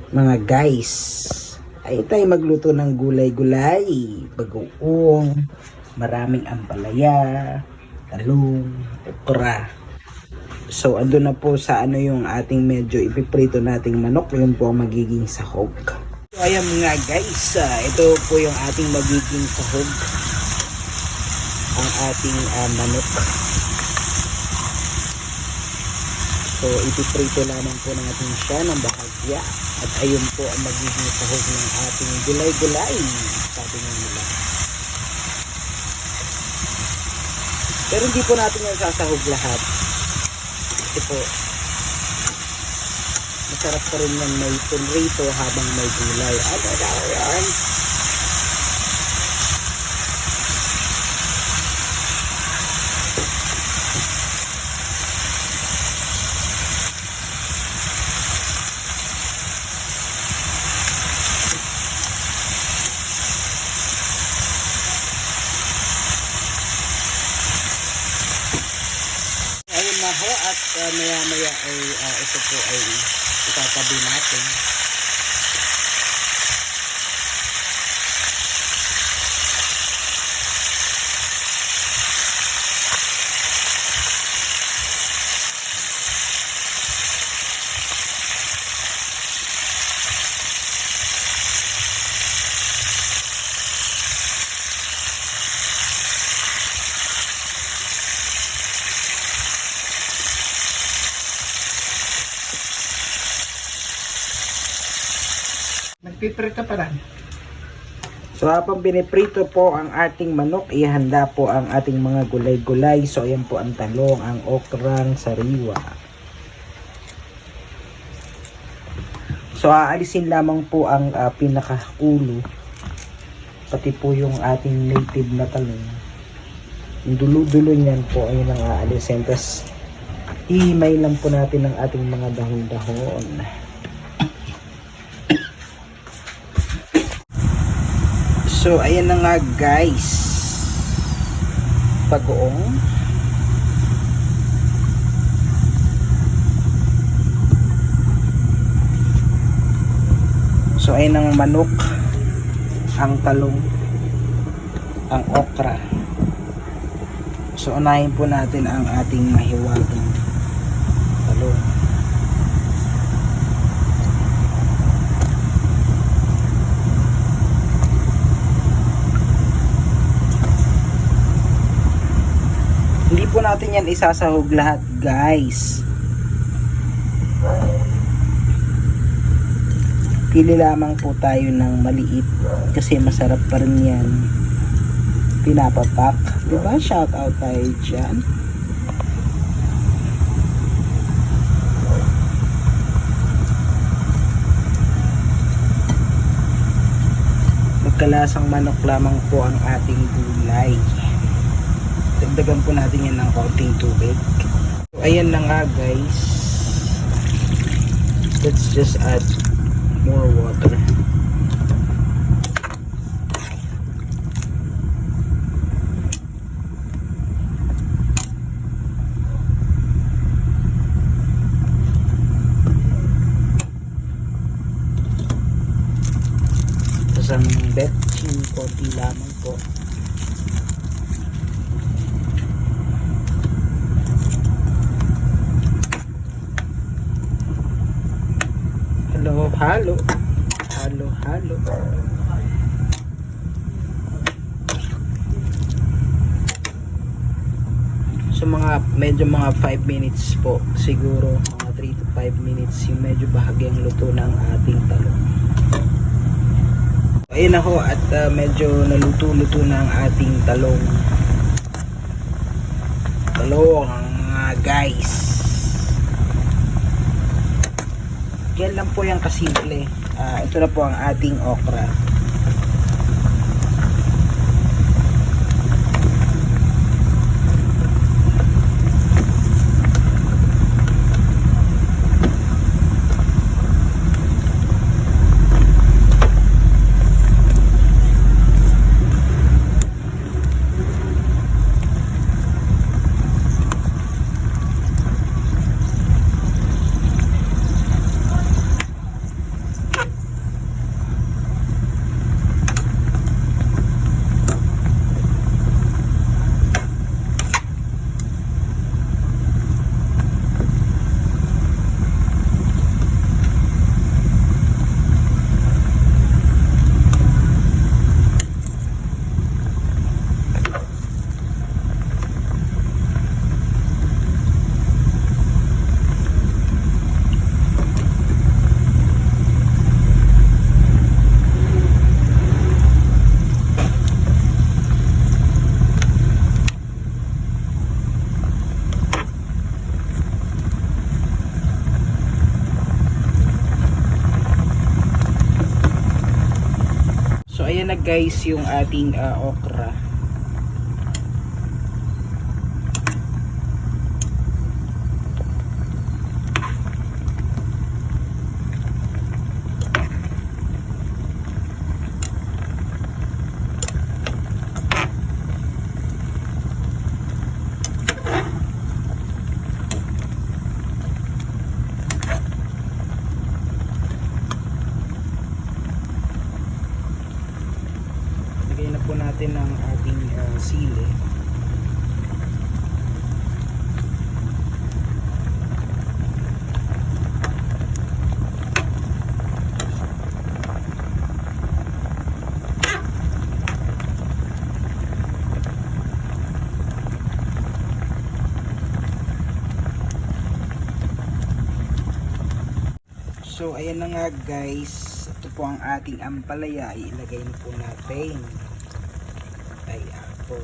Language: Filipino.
Mga guys, ay tayo magluto ng gulay-gulay, bagoong, maraming ampalaya, talong, okra. So ando na po sa yung ating medyo ipiprito nating manok, yun po ang magiging sahog. So ayan mga guys, ito po yung ating magiging sahog, ang ating manok. So ipiprito lamang po natin siya ng bahagya. At ayun po ang magiging sahog ng ating gulay-gulay, sabi nga nila. Pero hindi po natin yung sasahog lahat. Kasi po, masarap pa rin yan may pinrito habang may gulay. Ano na yan? At maya-maya ay ito po ay itatabi natin. Nagpiprito pa lang. So habang biniprito po ang ating manok, ihanda po ang ating mga gulay-gulay. So ayan po ang talong, ang okrang sariwa. So aalisin lamang po ang pinakaulo, pati po yung ating native na talong. Yung dulo-dulo niyan po ay ang aalisin. Tapos ihimay lang po natin ang ating mga dahon-dahon. So ayan na nga guys, bagoong. So ayan ang manok, ang talong, ang okra. So unahin po natin ang ating mahiwagang talong. Hindi po natin yan isasahog lahat guys. Pili lamang po tayo ng maliit kasi masarap pa rin yan pinapapak. Diba? Shout out tayo dyan. Magkalasang manok lamang po ang ating gulay. Dagdagan po natin yan ng konting tubig. So, ayan na nga guys. Let's just add more water. Tapos ang betchin, konti lamang po. Halo. So medyo mga 5 minutes po, siguro mga 3 to 5 minutes yung medyo bahagyang luto ng ating talong. Ayun na ho, at medyo naluto-luto na ang ating talong mga guys. Yan lang po yung kasimple. Ito na po ang ating okra. na guys yung ating okra. Lagyan na po natin ang ating sili. So ayan na nga guys, ito po ang ating ampalaya, ilagay na po natin. Ay, ako.